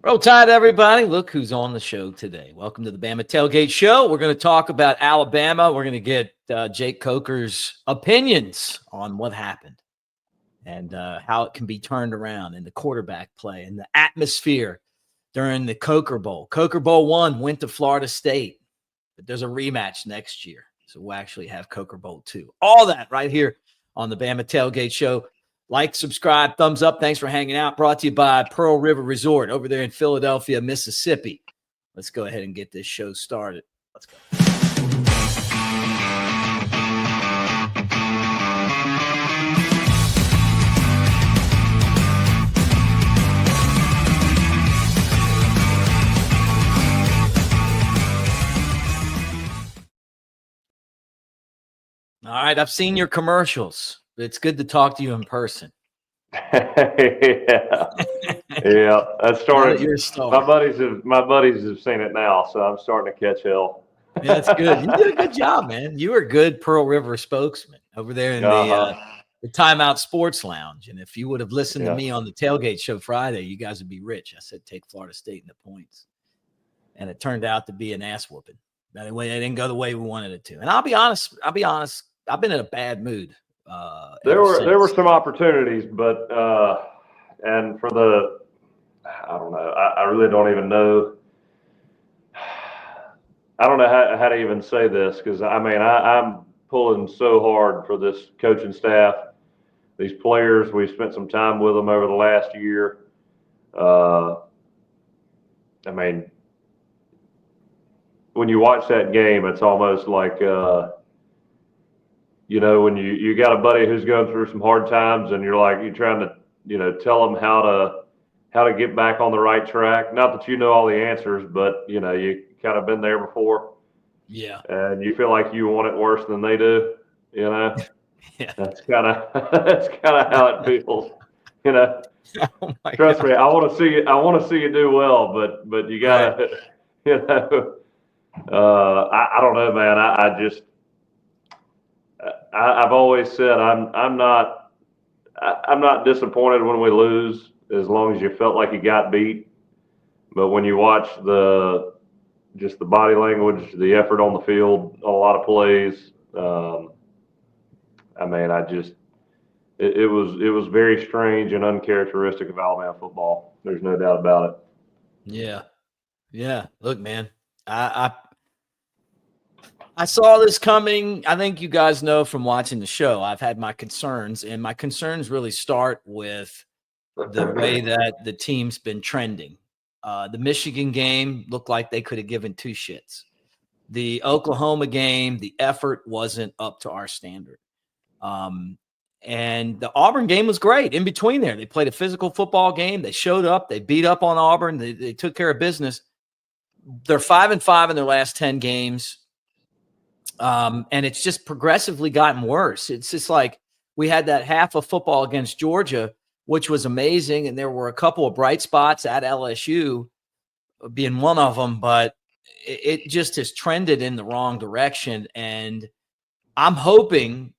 Roll Tide, everybody. Look who's on the show today. Welcome to the Bama Tailgate Show. We're going to talk about Alabama. We're going to get Jake Coker's opinions on what happened and how it can be turned around in the quarterback play and the atmosphere during the Coker Bowl. Coker Bowl 1 went to Florida State, but there's a rematch next year. So we'll actually have Coker Bowl 2. All that right here on the Bama Tailgate Show. Like, subscribe, thumbs up. Thanks for hanging out. Brought to you by Pearl River Resort over there in Philadelphia, Mississippi. Let's go ahead and get this show started. Let's go. All right, I've seen your commercials. It's good to talk to you in person. yeah, that started. You're a star. My buddies have seen it now, so I'm starting to catch hell. Yeah, that's good. You did a good job, man. You were a good Pearl River spokesman over there in the Timeout Sports Lounge. And if you would have listened to me on the Tailgate Show Friday, you guys would be rich. I said take Florida State in the points, and it turned out to be an ass whooping. Anyway, it didn't go the way we wanted it to. And I'll be honest. I've been in a bad mood. There were some opportunities, but and for the, I don't know. I really don't even know. I don't know how to even say this, because I'm pulling so hard for this coaching staff, these players. We've spent some time with them over the last year. When you watch that game, it's almost like when you got a buddy who's going through some hard times, and you're trying to, tell them how to get back on the right track. Not that you know all the answers, but you kind of been there before. Yeah. And you feel like you want it worse than they do. Yeah. That's kind of how it feels. Oh Trust me, I want to see you do well, but you gotta, I don't know, man. I've always said I'm not disappointed when we lose, as long as you felt like you got beat. But when you watch the body language, the effort on the field, a lot of plays, it was very strange and uncharacteristic of Alabama football. There's no doubt about it. Yeah. Look, man, I saw this coming. I think you guys know from watching the show, I've had my concerns, and my concerns really start with the way that the team's been trending. The Michigan game looked like they could have given two shits. The Oklahoma game, the effort wasn't up to our standard. And the Auburn game was great. In between there, they played a physical football game. They showed up. They beat up on Auburn. They took care of business. They're 5-5 in their last 10 games. And it's just progressively gotten worse. It's just like we had that half of football against Georgia, which was amazing. And there were a couple of bright spots at LSU being one of them, but it just has trended in the wrong direction. And I'm hoping,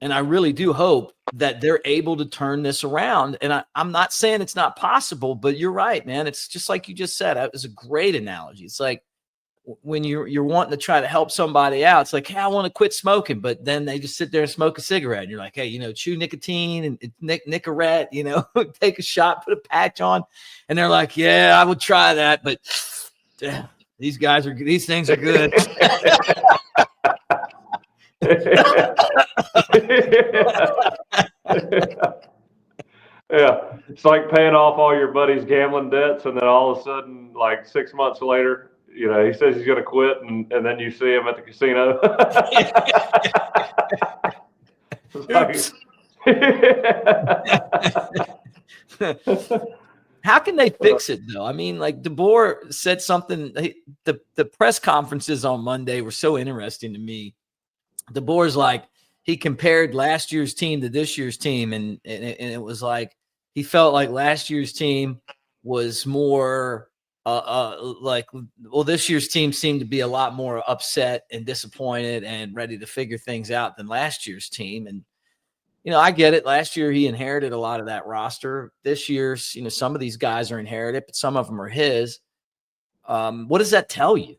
and I really do hope, that they're able to turn this around. And I'm not saying it's not possible, but you're right, man. It's just like you just said. It was a great analogy. It's like, when you're wanting to try to help somebody out, it's like, hey, I want to quit smoking, but then they just sit there and smoke a cigarette. And you're like, hey, chew nicotine and Nicorette, take a shot, put a patch on. And they're like, yeah, I would try that, but these things are good. Yeah, it's like paying off all your buddy's gambling debts, and then all of a sudden, like 6 months later, he says he's going to quit, and then you see him at the casino. How can they fix it, though? I mean, like DeBoer said something. The press conferences on Monday were so interesting to me. DeBoer's like, he compared last year's team to this year's team, and it was like he felt like last year's team was more this year's team seemed to be a lot more upset and disappointed and ready to figure things out than last year's team. And I get it. Last year he inherited a lot of that roster. This year, some of these guys are inherited, but some of them are his. What does that tell you?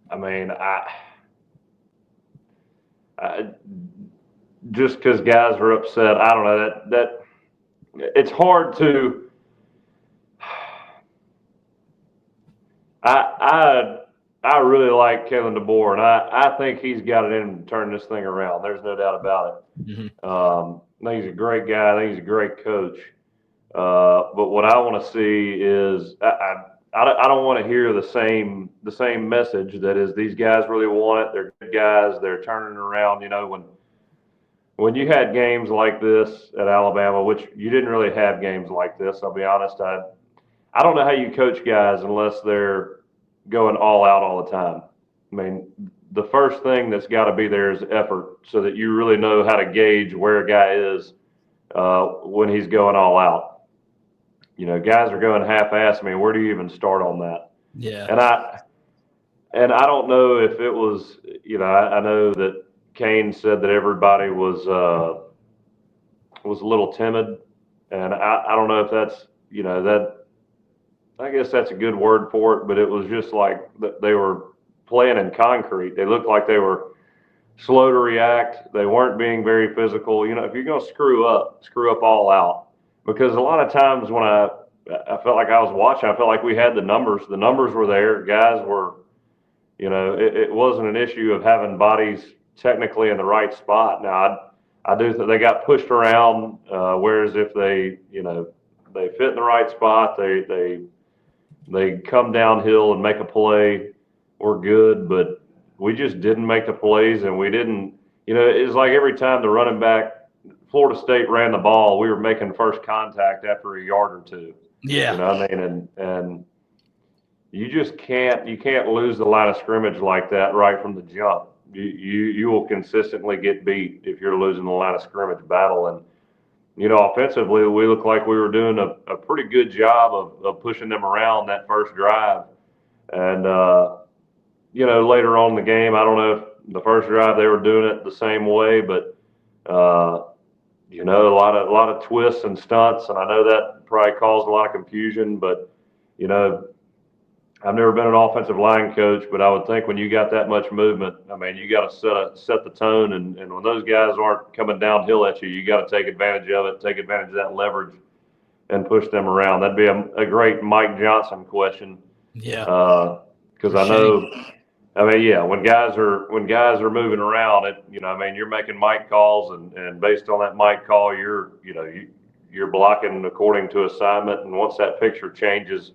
I mean, just because guys are upset, I don't know that it's hard to. I really like Kevin DeBoer, and I think he's got it in him to turn this thing around. There's no doubt about it. Mm-hmm. I think he's a great guy. I think he's a great coach. But what I want to see is I don't want to hear the same message that is these guys really want it. They're good guys. They're turning it around. When you had games like this at Alabama, which you didn't really have games like this, I'll be honest. I don't know how you coach guys unless they're going all out all the time. I mean, the first thing that's got to be there is effort, so that you really know how to gauge where a guy is when he's going all out. Guys are going half-assed. I mean, where do you even start on that? Yeah. And I don't know if it was. I know that Kane said that everybody was a little timid, and I don't know if that's that. I guess that's a good word for it, but it was just like they were playing in concrete. They looked like they were slow to react. They weren't being very physical. If you're going to screw up all out. Because a lot of times when I felt like I was watching, I felt like we had the numbers. The numbers were there. Guys were, it wasn't an issue of having bodies technically in the right spot. Now, I do think they got pushed around, whereas if they fit in the right spot, they come downhill and make a play, we're good. But we just didn't make the plays, and we didn't. It was like every time the running back, Florida State ran the ball, we were making first contact after a yard or two. Yeah. You know what I mean? And you just can't lose the line of scrimmage like that right from the jump. You will consistently get beat if you're losing the line of scrimmage battle. And offensively, we looked like we were doing a pretty good job of pushing them around that first drive. And later on in the game, I don't know if the first drive they were doing it the same way, but a lot of twists and stunts, and I know that probably caused a lot of confusion. But I've never been an offensive line coach, but I would think when you got that much movement, I mean, you got to set the tone, and when those guys aren't coming downhill at you, you got to take advantage of it, take advantage of that leverage, and push them around. That'd be a great Mike Johnson question. Yeah. Because I know. I mean, yeah, when guys are moving around, you're making mic calls, and based on that mic call, you're blocking according to assignment. And once that picture changes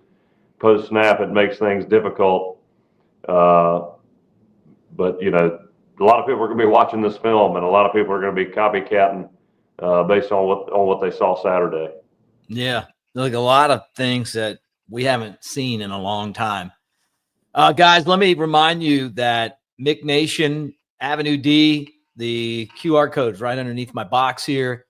post snap, it makes things difficult. But a lot of people are going to be watching this film, and a lot of people are going to be copycatting based on what they saw Saturday. Yeah, like a lot of things that we haven't seen in a long time. Guys, let me remind you that Mick Nation, AveD, the QR code's right underneath my box here.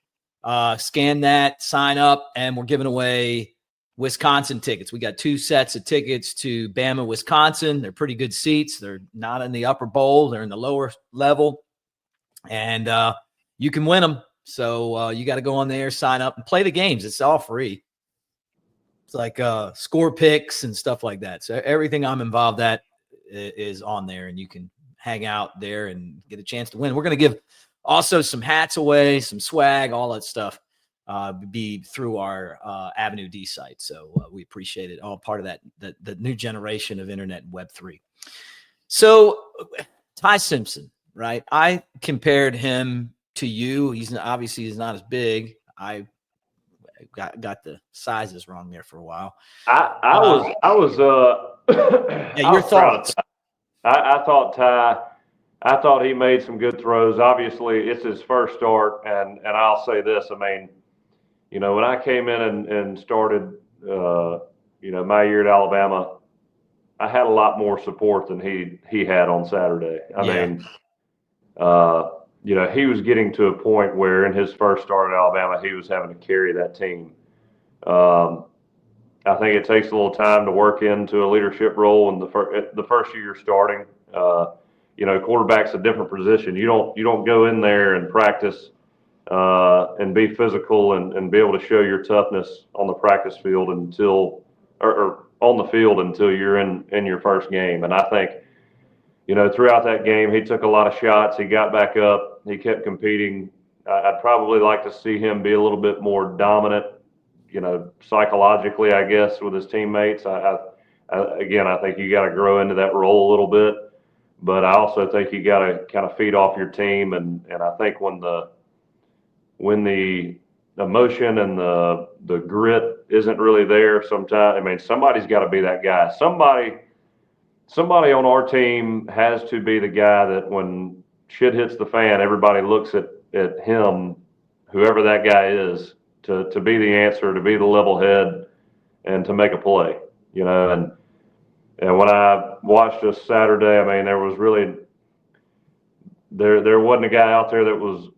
Scan that, sign up, and we're giving away Wisconsin tickets. We got 2 sets of tickets to Bama, Wisconsin. They're pretty good seats. They're not in the upper bowl. They're in the lower level. And you can win them. So you got to go on there, sign up, and play the games. It's all free. It's like score picks and stuff like that. So everything I'm involved at is on there, and you can hang out there and get a chance to win. We're going to give also some hats away, some swag, all that stuff be through our AveD site. So we appreciate it. All part of that, the new generation of internet and Web3. So Ty Simpson, right? I compared him to you. He's not as big. I got the sizes wrong there for a while. I was your thoughts. I thought he made some good throws. Obviously, it's his first start, and I'll say this. I mean, when I came in and started, my year at Alabama, I had a lot more support than he had on Saturday. I mean, he was getting to a point where in his first start at Alabama, he was having to carry that team. I think it takes a little time to work into a leadership role in the first year you're starting. quarterback's a different position. You don't go in there and practice and be physical and be able to show your toughness on the practice field or on the field until you're in your first game. And I think, throughout that game, he took a lot of shots. He got back up. He kept competing. I'd probably like to see him be a little bit more dominant, psychologically, I guess, with his teammates. Again, I think you got to grow into that role a little bit, but I also think you got to kind of feed off your team. And I think when the emotion and the grit isn't really there sometimes, somebody's got to be that guy. Somebody on our team has to be the guy that when shit hits the fan, everybody looks at him, whoever that guy is, to be the answer, to be the level head, and to make a play. And when I watched us Saturday, there was really there wasn't a guy out there that was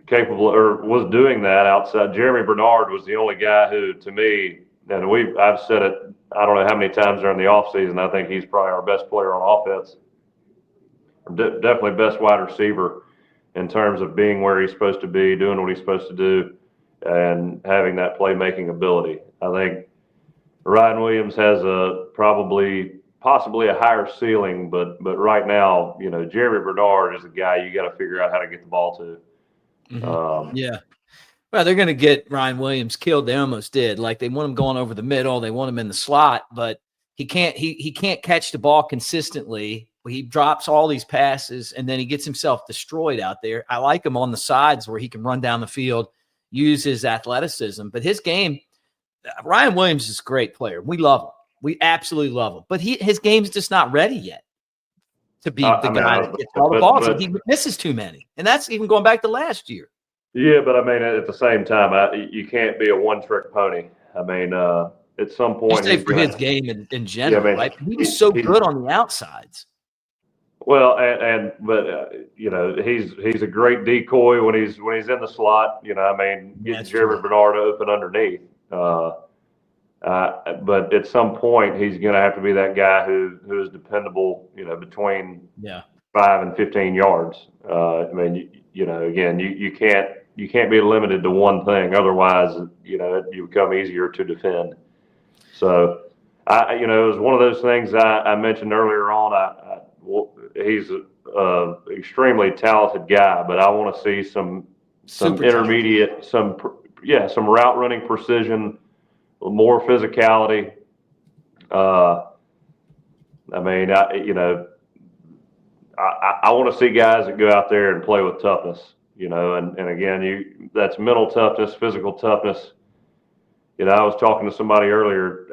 capable or was doing that outside. Jeremy Bernard was the only guy who, to me, and I've said it, I don't know how many times during the offseason, I think he's probably our best player on offense. Definitely best wide receiver in terms of being where he's supposed to be, doing what he's supposed to do, and having that playmaking ability. I think Ryan Williams has possibly a higher ceiling, but right now, Jeremy Bernard is a guy you got to figure out how to get the ball to. Mm-hmm. Yeah. Well, they're going to get Ryan Williams killed. They almost did. Like, they want him going over the middle. They want him in the slot, but he can't catch the ball consistently. He drops all these passes, and then he gets himself destroyed out there. I like him on the sides where he can run down the field, use his athleticism. But his game, Ryan Williams is a great player. We love him. We absolutely love him. But his game's just not ready yet to be the guy that gets all the balls. He misses too many. And that's even going back to last year. Yeah, but at the same time, you can't be a one-trick pony. At some point, for his game in general, right? He was so good on the outsides. Well, he's a great decoy when he's in the slot. Getting Jeremy Bernard open underneath. But at some point, he's going to have to be that guy who is dependable. Between 5 and 15 yards. Again, you can't be limited to one thing. Otherwise, you become easier to defend. So, it was one of those things I mentioned earlier on. He's an extremely talented guy, but I want to see some intermediate, some route running precision, more physicality. I want to see guys that go out there and play with toughness. And again, that's mental toughness, physical toughness. I was talking to somebody earlier.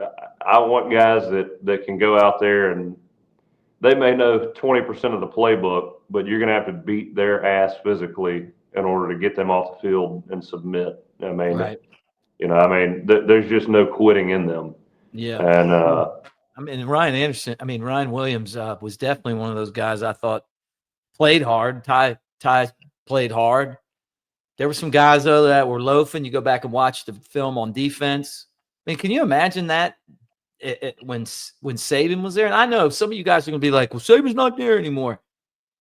I want guys that can go out there and they may know 20% of the playbook, but you're going to have to beat their ass physically in order to get them off the field and submit. Right. There's just no quitting in them. Yeah. And Ryan Williams was definitely one of those guys I thought played hard. Ty played hard. There were some guys, though, that were loafing. You go back and watch the film on defense. Can you imagine that when Saban was there? And I know some of you guys are going to be like, well, Saban's not there anymore.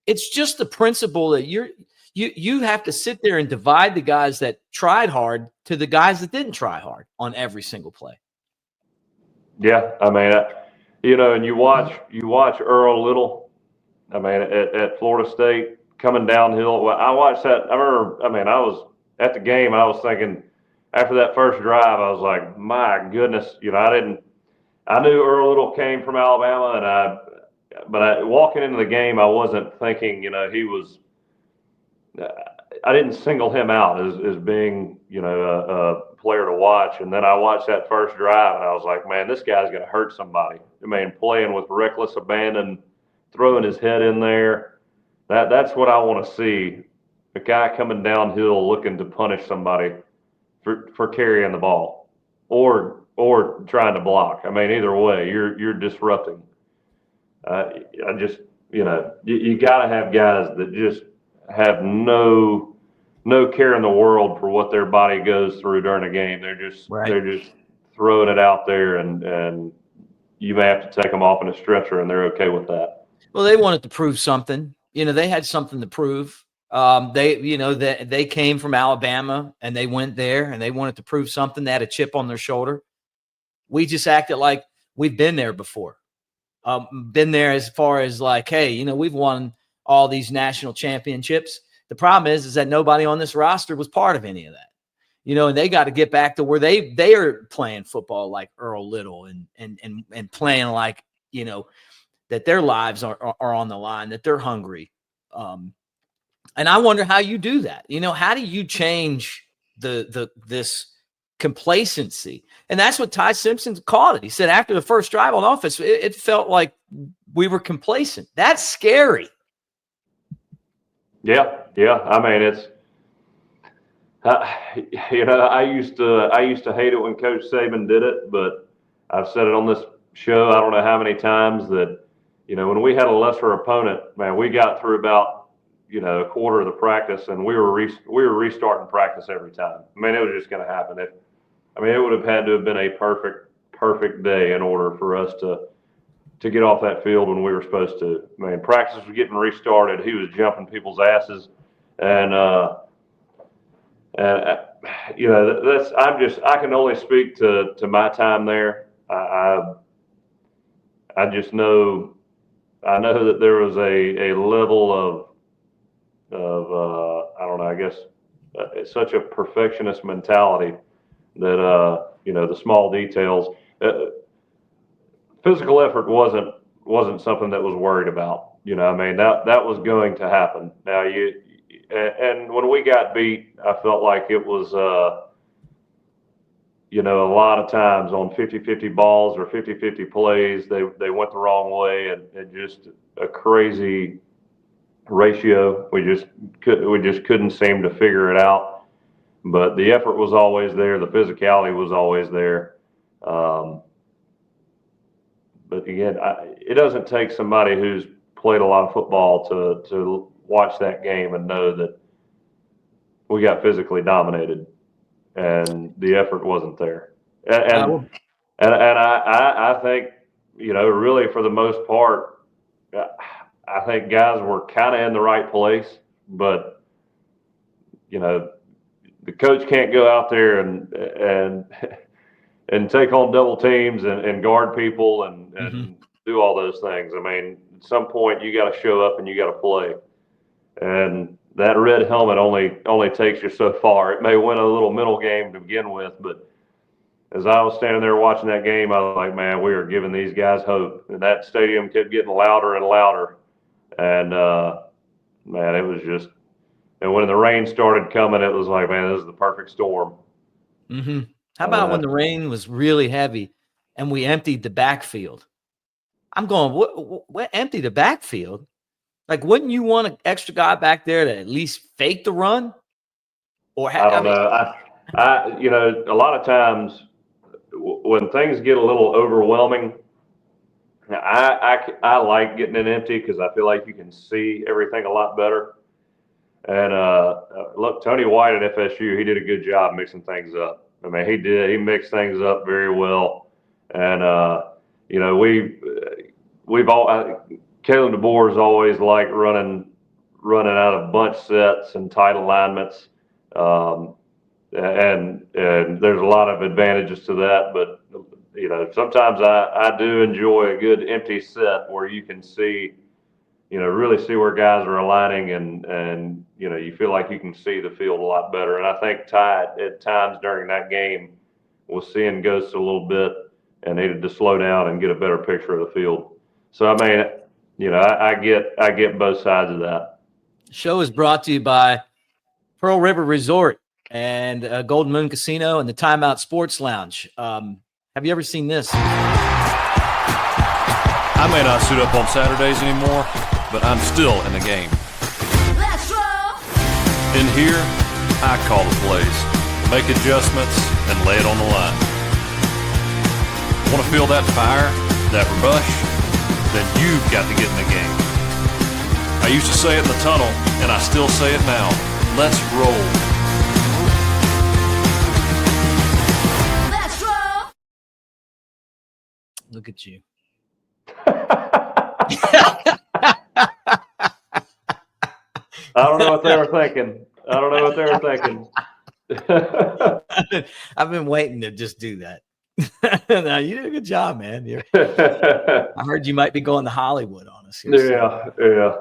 It's just the principle that you have to sit there and divide the guys that tried hard to the guys that didn't try hard on every single play. Yeah, and you watch Earl Little. At Florida State coming downhill. I watched that. I remember. I was at the game. I was thinking after that first drive, I was like, my goodness. I knew Earl Little came from Alabama, but walking into the game, I wasn't thinking. He was. I didn't single him out as being, a player to watch. And then I watched that first drive, and I was like, man, this guy's going to hurt somebody. Playing with reckless abandon, throwing his head in there. That's what I want to see. A guy coming downhill looking to punish somebody for carrying the ball or trying to block. Either way, you're disrupting. You got to have guys that just have no care in the world for what their body goes through during a game. They're just throwing it out there, and you may have to take them off in a stretcher, and they're okay with that. Well, they wanted to prove something. They had something to prove. They came from Alabama and they went there and they wanted to prove something. They had a chip on their shoulder. We just acted like we've been there before. Been there as far as like, hey, we've won all these national championships. The problem is that nobody on this roster was part of any of that. And they got to get back to where they are playing football like Earl Little and playing like, that their lives are on the line, that they're hungry. And I wonder how you do that. How do you change this complacency? And that's what Ty Simpson called it. He said after the first drive on offense, it felt like we were complacent. That's scary. Yeah. I mean, it's I used to hate it when Coach Saban did it, but I've said it on this show I don't know how many times that when we had a lesser opponent, man, we got through about a quarter of the practice, and we were restarting practice every time. I mean, it was just going to happen. It would have had to have been a perfect day in order for us to get off that field when we were supposed to. I mean, practice was getting restarted. He was jumping people's asses, and I can only speak to my time there. I just know. I know that there was a level of I don't know, I guess it's such a perfectionist mentality that the small details. Physical effort wasn't something that was worried about. I mean, that was going to happen. Now and when we got beat, I felt like it was a lot of times on 50-50 balls or 50-50 plays, they went the wrong way, and just a crazy ratio. We just couldn't seem to figure it out. But the effort was always there. The physicality was always there. But again, it doesn't take somebody who's played a lot of football to watch that game and know that we got physically dominated, and the effort wasn't there. And I think really for the most part, I think guys were kind of in the right place, but the coach can't go out there and take on double teams and guard people and do all those things. I mean, at some point you got to show up and you got to play, and that red helmet only takes you so far. It may win a little mental game to begin with, but as I was standing there watching that game, I was like, man, we are giving these guys hope, and that stadium kept getting louder and louder. And man, it was just, and when the rain started coming, it was like, man, this is the perfect storm. How about when the rain was really heavy and we emptied the backfield? I'm going, what empty the backfield? Like, wouldn't you want an extra guy back there to at least fake the run? Or I don't know. A lot of times when things get a little overwhelming, I like getting it empty because I feel like you can see everything a lot better. And look, Tony White at FSU, he did a good job mixing things up. I mean, he did. He mixed things up very well. And we've all Kalen DeBoer's always liked running out of bunch sets and tight alignments. And there's a lot of advantages to that, but sometimes I do enjoy a good empty set where you can see, really see where guys are aligning, and you feel like you can see the field a lot better. And I think Ty at times during that game was seeing ghosts a little bit and needed to slow down and get a better picture of the field. So I mean, I get both sides of that. The show is brought to you by Pearl River Resort and Golden Moon Casino and the Timeout Sports Lounge. Have you ever seen this? I may not suit up on Saturdays anymore, but I'm still in the game. Let's roll. In here, I call the plays, make adjustments, and lay it on the line. Want to feel that fire, that rush? Then you've got to get in the game. I used to say it in the tunnel, and I still say it now. Let's roll. Let's roll. Look at you. I don't know what they were thinking. I don't know what they were thinking. I've been waiting to just do that. No, you did a good job, man. I heard you might be going to Hollywood on us here. Yeah.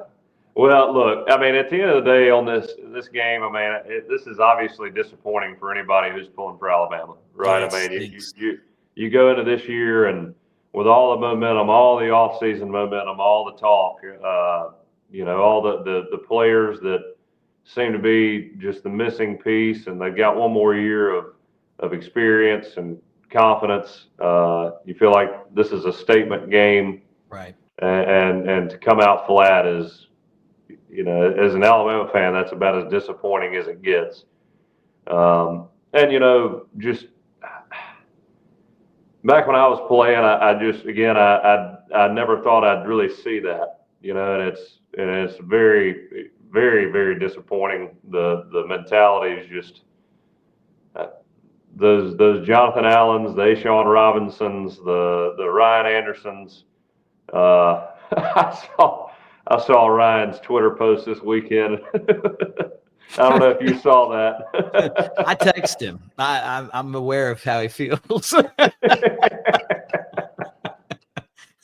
Well, look, I mean, at the end of the day on this game, I mean, this is obviously disappointing for anybody who's pulling for Alabama, right? Yeah, I mean, you go into this year and with all the momentum, all the offseason momentum, all the talk, all the players that seem to be just the missing piece, and they've got one more year of experience and confidence. You feel like this is a statement game, right? And to come out flat is, as an Alabama fan, that's about as disappointing as it gets. And just back when I was playing, I never thought I'd really see that, and it's very, very, very disappointing. The mentality is just those Jonathan Allens, the Ashawn Robinsons, the Ryan Andersons. I saw Ryan's Twitter post this weekend. I don't know if you saw that. I text him. I'm aware of how he feels.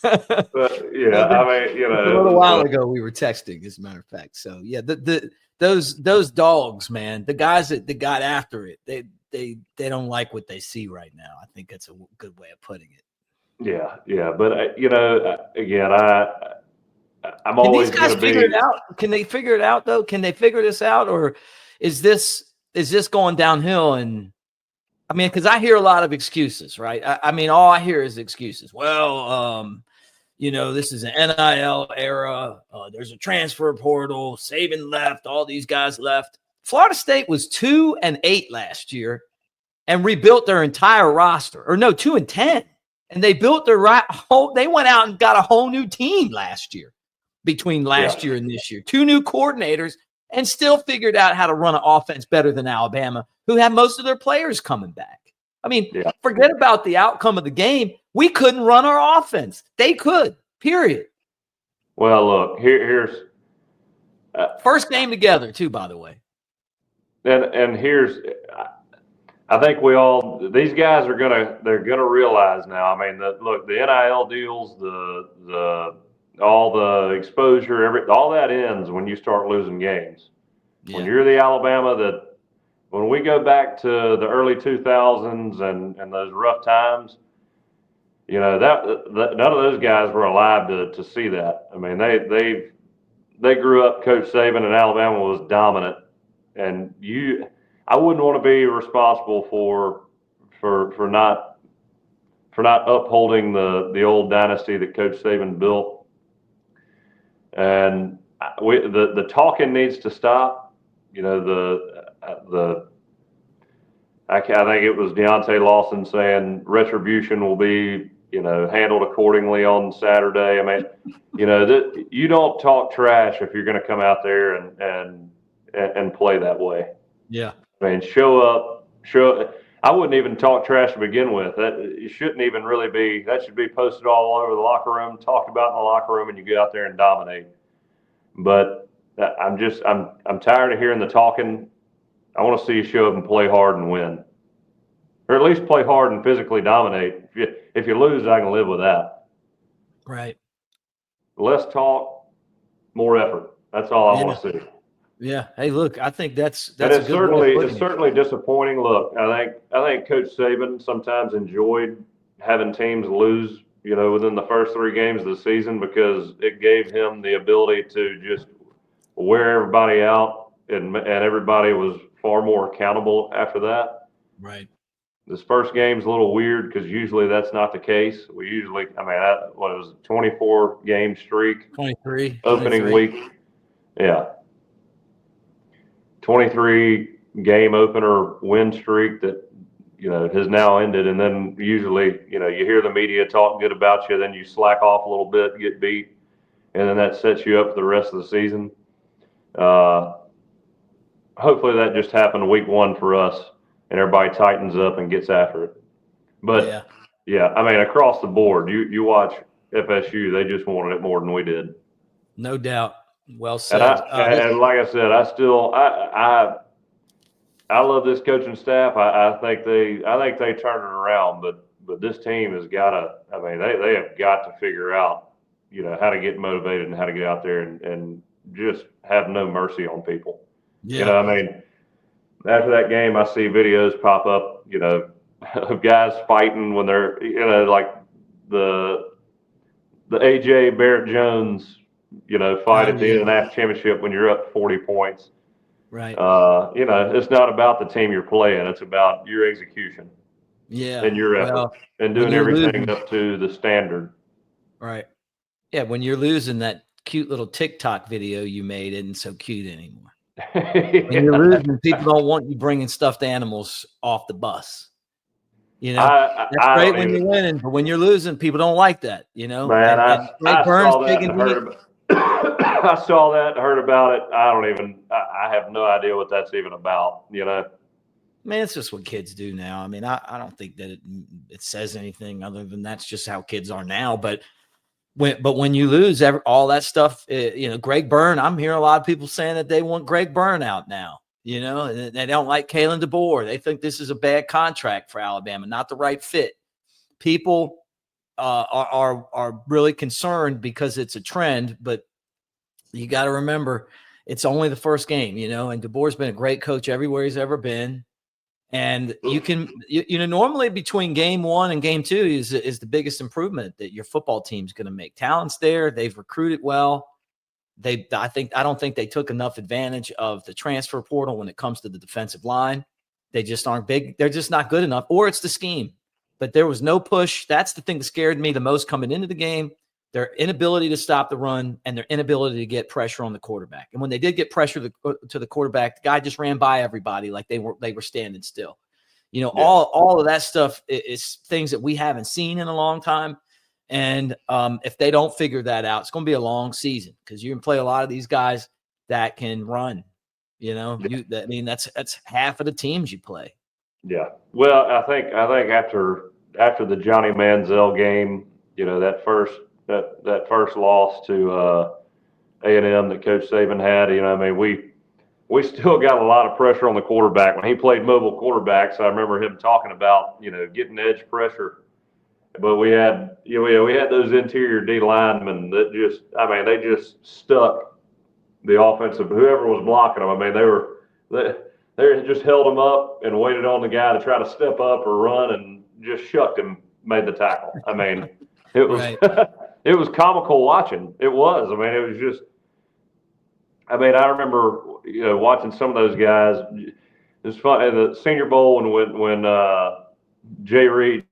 But yeah, I mean, a little while ago we were texting, as a matter of fact. So yeah, those dogs, man, the guys that got after it, they don't like what they see right now. I think that's a good way of putting it. Yeah. But again, I'm always going to be. Figure it out? Can they figure it out though? Can they figure this out, or is this going downhill? And I mean, because I hear a lot of excuses, right? I mean, all I hear is excuses. Well, this is an NIL era. There's a transfer portal. Saban left. All these guys left. Florida State was 2-8 last year and rebuilt their entire roster. Or no, 2-10. And they built their they went out and got a whole new team last year, between last year and this year. 2 new coordinators, and still figured out how to run an offense better than Alabama, who had most of their players coming back. I mean, forget about the outcome of the game. We couldn't run our offense. They could, period. Well, look, here's first game together too, by the way. And here's, I think these guys they're gonna realize now. I mean, the NIL deals, all the exposure, all that ends when you start losing games. Yeah. When you're the Alabama when we go back to the early 2000s and those rough times, that none of those guys were alive to see that. I mean, they grew up. Coach Saban in Alabama was dominant, and I wouldn't want to be responsible for not upholding the old dynasty that Coach Saban built. And the talking needs to stop. I think it was Deontay Lawson saying retribution will be handled accordingly on Saturday. I mean, you don't talk trash if you're going to come out there and play that way. Yeah. I mean, show up. I wouldn't even talk trash to begin with. It shouldn't even really be. That should be posted all over the locker room, talked about in the locker room, and you go out there and dominate. But I'm tired of hearing the talking. I want to see you show up and play hard and win, or at least play hard and physically dominate. If you lose, I can live with that. Right. Less talk, more effort. That's all I want to see. Yeah. Hey, look, I think that's it's certainly disappointing. Look, I think Coach Saban sometimes enjoyed having teams lose, within the first 3 games of the season, because it gave him the ability to just wear everybody out, and everybody was far more accountable after that. Right. This first game's a little weird because usually that's not the case. We usually, it was a 24 game streak. 23. Opening 23. week. Yeah. 23 game opener win streak that, has now ended. And then usually, you hear the media talk good about you, then you slack off a little bit, get beat, and then that sets you up for the rest of the season. Hopefully that just happened week 1 for us, and everybody tightens up and gets after it. But yeah, I mean, across the board, you watch FSU, they just wanted it more than we did. No doubt. Well said. And like I said, I love this coaching staff. I think they turned it around, but this team has got to. I mean, they have got to figure out, how to get motivated and how to get out there and just have no mercy on people. Yeah. I mean, after that game, I see videos pop up, of guys fighting when they're, like the AJ Barrett Jones, fight at the end of the national championship when you're up 40 points. Right. It's not about the team you're playing. It's about your execution. Yeah. And your effort and doing everything up to the standard. Right. Yeah. When you're losing, that cute little TikTok video you made isn't so cute anymore. When you're losing, people don't want you bringing stuffed animals off the bus. That's great when you're winning, but when you're losing, people don't like that. Man, I saw that and heard about. I saw that and heard about it. I have no idea what that's even about. Man, it's just what kids do now. I mean, I don't think that it says anything other than that's just how kids are now. But when you lose, all that stuff, Greg Byrne, I'm hearing a lot of people saying that they want Greg Byrne out now. And they don't like Kalen DeBoer. They think this is a bad contract for Alabama, not the right fit. People are really concerned because it's a trend, but you got to remember it's only the first game, and DeBoer's been a great coach everywhere he's ever been. And you can, normally between game one and game two is the biggest improvement that your football team's going to make. Talent's there. They've recruited well. I don't think they took enough advantage of the transfer portal when it comes to the defensive line. They just aren't big. They're just not good enough, or it's the scheme. But there was no push. That's the thing that scared me the most coming into the game. Their inability to stop the run and their inability to get pressure on the quarterback. And when they did get pressure to the quarterback, the guy just ran by everybody like they were standing still. All of that stuff is things that we haven't seen in a long time. And if they don't figure that out, it's going to be a long season because you can play a lot of these guys that can run. That's half of the teams you play. Yeah. Well, I think after the Johnny Manziel game, that first loss to A&M that Coach Saban had, we still got a lot of pressure on the quarterback when he played mobile quarterbacks. I remember him talking about getting edge pressure. But we had those interior D linemen that they just stuck the offensive, whoever was blocking them. I mean, they just held them up and waited on the guy to try to step up or run and just shucked him, made the tackle. I mean, it was it was comical watching. It was. I mean, it was just. I mean, I remember watching some of those guys. It was fun at the Senior Bowl when Jay Reed.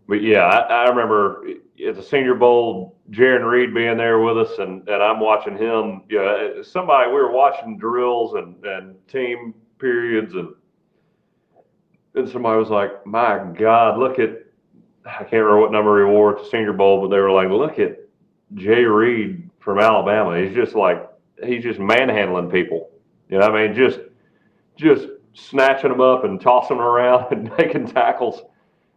But yeah, I remember at the Senior Bowl, Jaron Reed being there with us, and I'm watching him. We were watching drills and team periods, and somebody was like, "My God, look at." I can't remember what number he wore at the Senior Bowl, but they were like, "Look at Jay Reed from Alabama. He's just manhandling people. Just snatching them up and tossing them around and making tackles."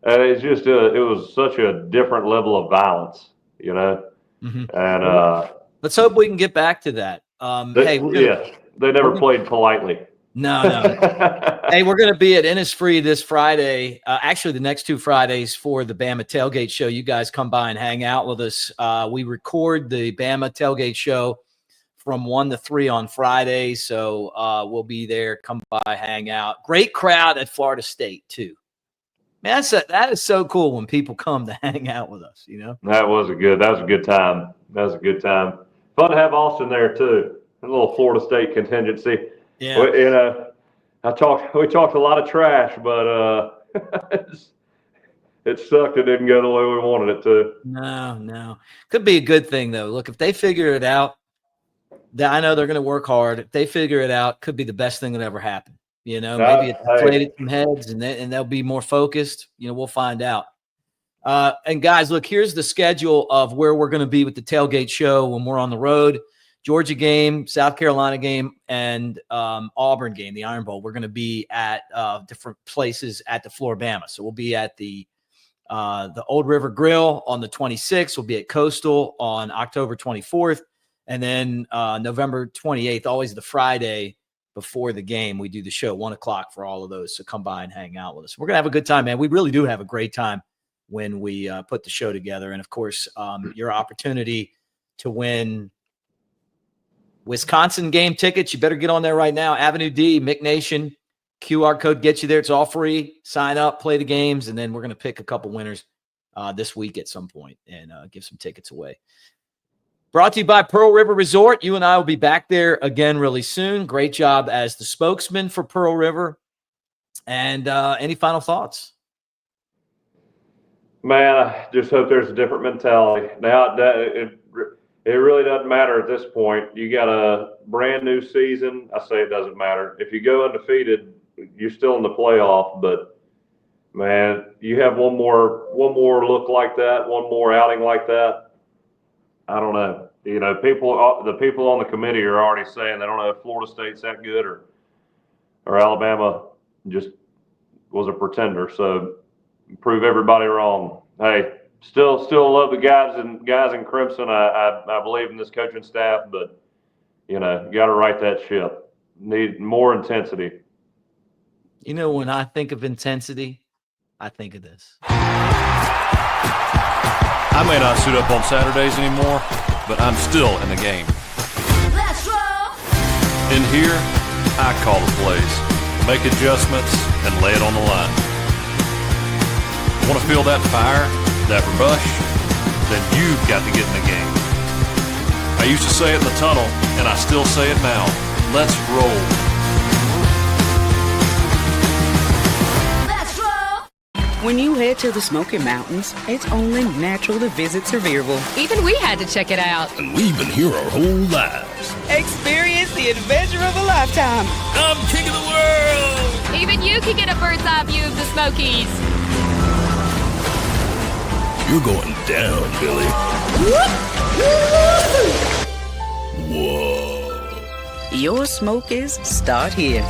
And it's just it was such a different level of violence, Mm-hmm. And let's hope we can get back to that. They never played politely. No. Hey, we're going to be at Innisfree this Friday. Actually, the next 2 Fridays for the Bama Tailgate Show. You guys come by and hang out with us. We record the Bama Tailgate Show from 1 to 3 on Friday, so we'll be there. Come by, hang out. Great crowd at Florida State too. Man, that is so cool when people come to hang out with us, That was a good time. That was a good time. Fun to have Austin there too. A little Florida State contingency. Yeah. We talked a lot of trash, but it sucked. It didn't go the way we wanted it to. No. Could be a good thing though. Look, if they figure it out, I know they're going to work hard. If they figure it out, could be the best thing that ever happened. Maybe it's inflated some heads and they'll be more focused. We'll find out. And guys, look, here's the schedule of where we're going to be with the Tailgate Show when we're on the road. Georgia game, South Carolina game, and Auburn game, the Iron Bowl. We're going to be at different places at the Floribama. So we'll be at the The Old River Grill on the 26th. We'll be at Coastal on October 24th. And then November 28th, always the Friday before the game, we do the show 1 o'clock for all of those. So come by and hang out with us. We're going to have a good time, man. We really do have a great time when we put the show together. And of course, your opportunity to win Wisconsin game tickets, you better get on there right now. AveD, Mick Nation, QR code gets you there. It's all free. Sign up, play the games, and then we're going to pick a couple winners this week at some point and give some tickets away. Brought to you by Pearl River Resort. You and I will be back there again really soon. Great job as the spokesman for Pearl River. And any final thoughts? Man, I just hope there's a different mentality. Now, it really doesn't matter at this point. You got a brand new season. I say it doesn't matter. If you go undefeated, you're still in the playoff. But man, you have one more look like that, one more outing like that. I don't know. You know, the people on the committee are already saying they don't know if Florida State's that good or Alabama just was a pretender. So prove everybody wrong. Hey. Still love the guys in Crimson. I believe in this coaching staff, but you know, you got to right that ship. Need more intensity. You know, when I think of intensity, I think of this. I may not suit up on Saturdays anymore, but I'm still in the game. Let's roll. In here, I call the plays, make adjustments, and lay it on the line. Want to feel that fire? That rush, then you've got to get in the game. I used to say it in the tunnel, and I still say it now. Let's roll. Let's roll. When you head to the Smoky Mountains, it's only natural to visit Sevierville. Even we had to check it out. And we've been here our whole lives. Experience the adventure of a lifetime. I'm king of the world! Even you can get a bird's eye view of the Smokies. You're going down, Billy. Whoa. Your Smokies start here.